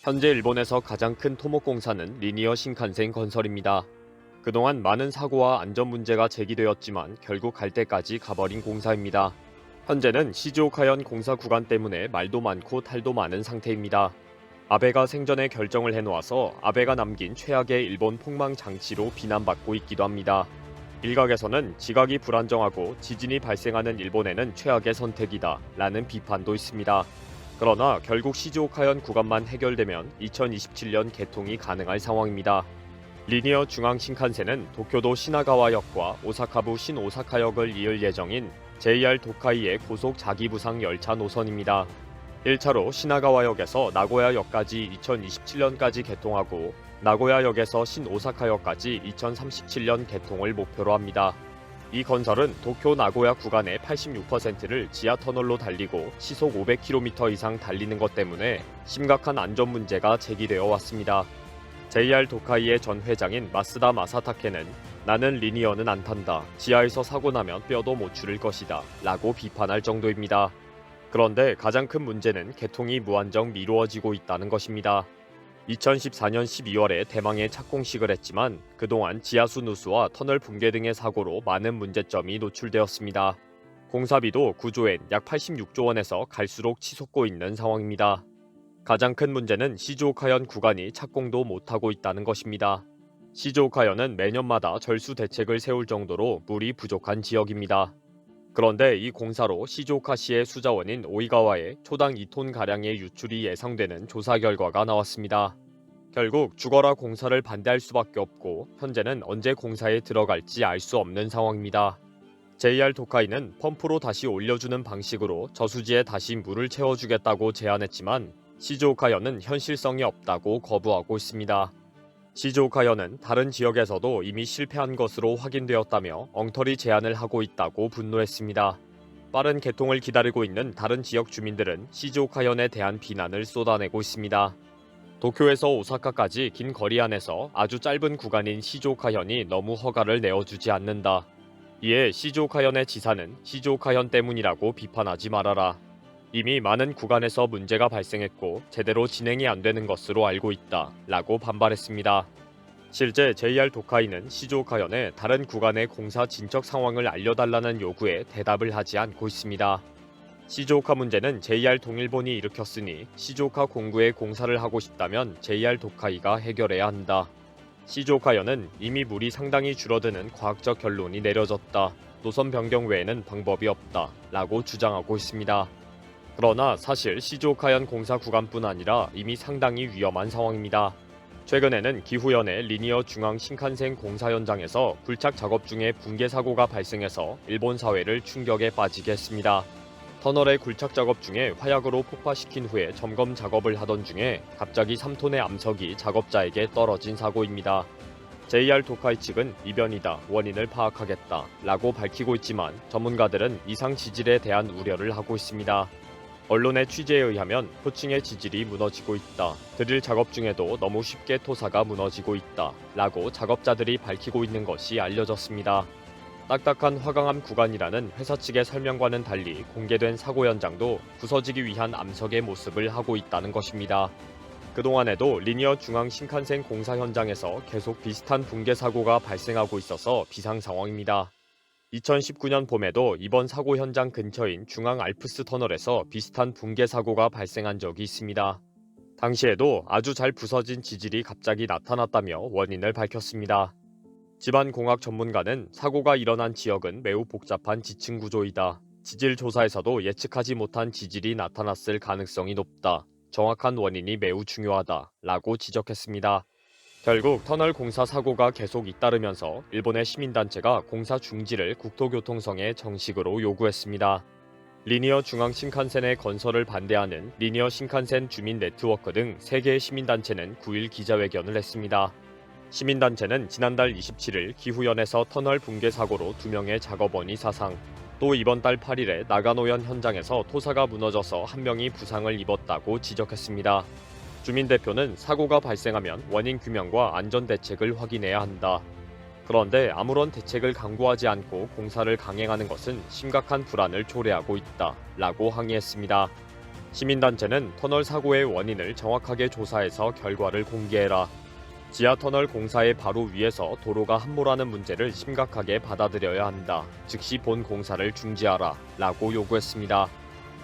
현재 일본에서 가장 큰 토목공사는 리니어 신칸센 건설입니다. 그동안 많은 사고와 안전 문제가 제기되었지만 결국 갈 때까지 가버린 공사입니다. 현재는 시즈오카현 공사 구간 때문에 말도 많고 탈도 많은 상태입니다. 아베가 생전에 결정을 해놓아서 아베가 남긴 최악의 일본 폭망 장치로 비난받고 있기도 합니다. 일각에서는 지각이 불안정하고 지진이 발생하는 일본에는 최악의 선택이다 라는 비판도 있습니다. 그러나 결국 시즈오카현 구간만 해결되면 2027년 개통이 가능할 상황입니다. 리니어 중앙 신칸센은 도쿄도 시나가와역과 오사카부 신오사카역을 이을 예정인 JR 도카이의 고속 자기부상 열차 노선입니다. 1차로 시나가와역에서 나고야역까지 2027년까지 개통하고 나고야역에서 신오사카역까지 2037년 개통을 목표로 합니다. 이 건설은 도쿄 나고야 구간의 86%를 지하터널로 달리고 시속 500km 이상 달리는 것 때문에 심각한 안전 문제가 제기되어 왔습니다. JR 도카이의 전 회장인 마스다 마사타케는 나는 리니어는 안 탄다. 지하에서 사고 나면 뼈도 못 추릴 것이다. 라고 비판할 정도입니다. 그런데 가장 큰 문제는 개통이 무한정 미루어지고 있다는 것입니다. 2014년 12월에 대망의 착공식을 했지만 그동안 지하수 누수와 터널 붕괴 등의 사고로 많은 문제점이 노출되었습니다. 공사비도 구조엔 약 86조 원에서 갈수록 치솟고 있는 상황입니다. 가장 큰 문제는 시즈오카현 구간이 착공도 못하고 있다는 것입니다. 시즈오카현은 매년마다 절수 대책을 세울 정도로 물이 부족한 지역입니다. 그런데 이 공사로 시즈오카시의 수자원인 오이가와에 초당 2톤가량의 유출이 예상되는 조사 결과가 나왔습니다. 결국 죽어라 공사를 반대할 수밖에 없고 현재는 언제 공사에 들어갈지 알 수 없는 상황입니다. JR 도카이는 펌프로 다시 올려주는 방식으로 저수지에 다시 물을 채워주겠다고 제안했지만 시즈오카현은 현실성이 없다고 거부하고 있습니다. 시즈오카현은 다른 지역에서도 이미 실패한 것으로 확인되었다며 엉터리 제안을 하고 있다고 분노했습니다. 빠른 개통을 기다리고 있는 다른 지역 주민들은 시즈오카현에 대한 비난을 쏟아내고 있습니다. 도쿄에서 오사카까지 긴 거리 안에서 아주 짧은 구간인 시즈오카현이 너무 허가를 내어주지 않는다. 이에 시즈오카현의 지사는 시즈오카현 때문이라고 비판하지 말아라. 이미 많은 구간에서 문제가 발생했고 제대로 진행이 안 되는 것으로 알고 있다 라고 반발했습니다. 실제 JR 도카이는 시즈오카현의 다른 구간의 공사 진척 상황을 알려달라는 요구에 대답을 하지 않고 있습니다. 시즈오카 문제는 JR 동일본이 일으켰으니 시즈오카 공구에 공사를 하고 싶다면 JR 도카이가 해결해야 한다. 시즈오카현은 이미 물이 상당히 줄어드는 과학적 결론이 내려졌다. 노선 변경 외에는 방법이 없다 라고 주장하고 있습니다. 그러나 사실 시즈오카현 공사 구간뿐 아니라 이미 상당히 위험한 상황입니다. 최근에는 기후현의 리니어 중앙 신칸센 공사 현장에서 굴착 작업 중에 붕괴 사고가 발생해서 일본 사회를 충격에 빠지게 했습니다. 터널의 굴착 작업 중에 화약으로 폭파시킨 후에 점검 작업을 하던 중에 갑자기 3톤의 암석이 작업자에게 떨어진 사고입니다. JR 도카이 측은 이변이다, 원인을 파악하겠다 라고 밝히고 있지만 전문가들은 이상 지질에 대한 우려를 하고 있습니다. 언론의 취재에 의하면 토층의 지질이 무너지고 있다. 드릴 작업 중에도 너무 쉽게 토사가 무너지고 있다. 라고 작업자들이 밝히고 있는 것이 알려졌습니다. 딱딱한 화강암 구간이라는 회사 측의 설명과는 달리 공개된 사고 현장도 부서지기 위한 암석의 모습을 하고 있다는 것입니다. 그동안에도 리니어 중앙 신칸센 공사 현장에서 계속 비슷한 붕괴 사고가 발생하고 있어서 비상 상황입니다. 2019년 봄에도 이번 사고 현장 근처인 중앙 알프스 터널에서 비슷한 붕괴 사고가 발생한 적이 있습니다. 당시에도 아주 잘 부서진 지질이 갑자기 나타났다며 원인을 밝혔습니다. 지반공학 전문가는 사고가 일어난 지역은 매우 복잡한 지층 구조이다. 지질 조사에서도 예측하지 못한 지질이 나타났을 가능성이 높다. 정확한 원인이 매우 중요하다. 라고 지적했습니다. 결국 터널 공사 사고가 계속 잇따르면서 일본의 시민단체가 공사 중지를 국토교통성에 정식으로 요구했습니다. 리니어 중앙 신칸센의 건설을 반대하는 리니어 신칸센 주민 네트워크 등 3개의 시민단체는 9일 기자회견을 했습니다. 시민단체는 지난달 27일 기후현에서 터널 붕괴 사고로 2명의 작업원이 사상, 또 이번 달 8일에 나가노현 현장에서 토사가 무너져서 1명이 부상을 입었다고 지적했습니다. 주민대표는 사고가 발생하면 원인 규명과 안전 대책을 확인해야 한다. 그런데 아무런 대책을 강구하지 않고 공사를 강행하는 것은 심각한 불안을 초래하고 있다. 라고 항의했습니다. 시민단체는 터널 사고의 원인을 정확하게 조사해서 결과를 공개해라. 지하터널 공사의 바로 위에서 도로가 함몰하는 문제를 심각하게 받아들여야 한다. 즉시 본 공사를 중지하라. 라고 요구했습니다.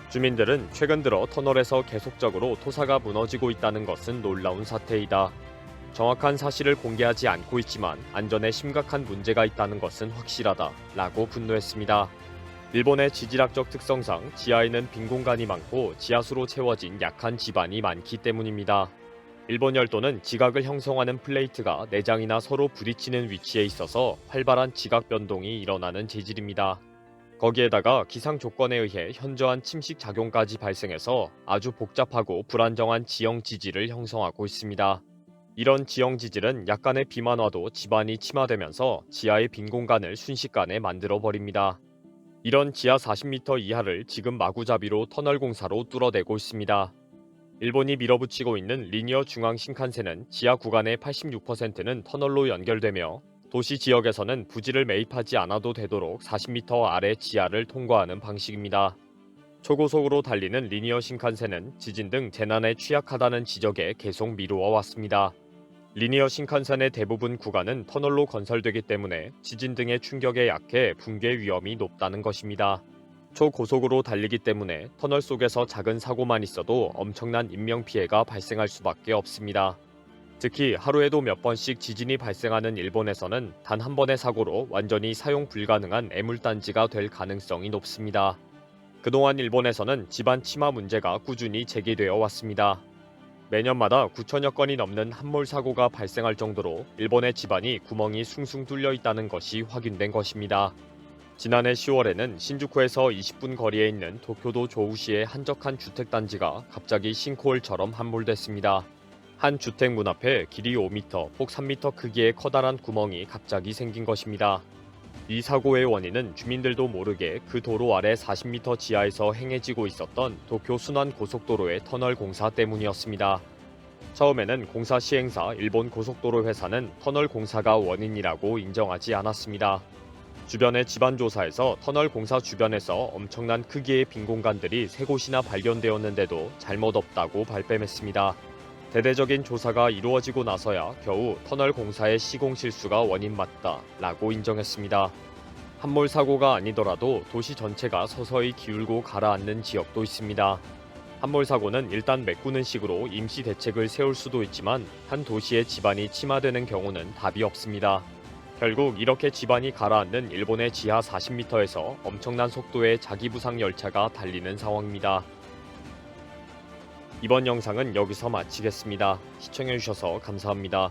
주민들은 최근 들어 터널에서 계속적으로 토사가 무너지고 있다는 것은 놀라운 사태이다. 정확한 사실을 공개하지 않고 있지만 안전에 심각한 문제가 있다는 것은 확실하다. 라고 분노했습니다. 일본의 지질학적 특성상 지하에는 빈 공간이 많고 지하수로 채워진 약한 지반이 많기 때문입니다. 일본 열도는 지각을 형성하는 플레이트가 내장이나 서로 부딪히는 위치에 있어서 활발한 지각 변동이 일어나는 재질입니다. 거기에다가 기상 조건에 의해 현저한 침식 작용까지 발생해서 아주 복잡하고 불안정한 지형 지질을 형성하고 있습니다. 이런 지형 지질은 약간의 비만 와도 지반이 침하되면서 지하의 빈 공간을 순식간에 만들어 버립니다. 이런 지하 40m 이하를 지금 마구잡이로 터널 공사로 뚫어내고 있습니다. 일본이 밀어붙이고 있는 리니어 중앙 신칸센은 지하 구간의 86%는 터널로 연결되며 도시 지역에서는 부지를 매입하지 않아도 되도록 40m 아래 지하를 통과하는 방식입니다. 초고속으로 달리는 리니어 신칸센은 지진 등 재난에 취약하다는 지적에 계속 미루어 왔습니다. 리니어 신칸센의 대부분 구간은 터널로 건설되기 때문에 지진 등의 충격에 약해 붕괴 위험이 높다는 것입니다. 초고속으로 달리기 때문에 터널 속에서 작은 사고만 있어도 엄청난 인명피해가 발생할 수밖에 없습니다. 특히 하루에도 몇 번씩 지진이 발생하는 일본에서는 단 한 번의 사고로 완전히 사용 불가능한 애물단지가 될 가능성이 높습니다. 그동안 일본에서는 지반 침하 문제가 꾸준히 제기되어 왔습니다. 매년마다 9천여 건이 넘는 함몰 사고가 발생할 정도로 일본의 지반이 구멍이 숭숭 뚫려 있다는 것이 확인된 것입니다. 지난해 10월에는 신주쿠에서 20분 거리에 있는 도쿄도 조우시의 한적한 주택단지가 갑자기 싱크홀처럼 함몰됐습니다. 한 주택 문 앞에 길이 5m, 폭 3m 크기의 커다란 구멍이 갑자기 생긴 것입니다. 이 사고의 원인은 주민들도 모르게 그 도로 아래 40m 지하에서 행해지고 있었던 도쿄 순환 고속도로의 터널 공사 때문이었습니다. 처음에는 공사 시행사 일본 고속도로 회사는 터널 공사가 원인이라고 인정하지 않았습니다. 주변의 지반 조사에서 터널 공사 주변에서 엄청난 크기의 빈 공간들이 3곳이나 발견되었는데도 잘못 없다고 발뺌했습니다. 대대적인 조사가 이루어지고 나서야 겨우 터널 공사의 시공 실수가 원인 맞다라고 인정했습니다. 함몰 사고가 아니더라도 도시 전체가 서서히 기울고 가라앉는 지역도 있습니다. 함몰 사고는 일단 메꾸는 식으로 임시 대책을 세울 수도 있지만 한 도시의 지반이 침하되는 경우는 답이 없습니다. 결국 이렇게 지반이 가라앉는 일본의 지하 40m에서 엄청난 속도의 자기부상 열차가 달리는 상황입니다. 이번 영상은 여기서 마치겠습니다. 시청해주셔서 감사합니다.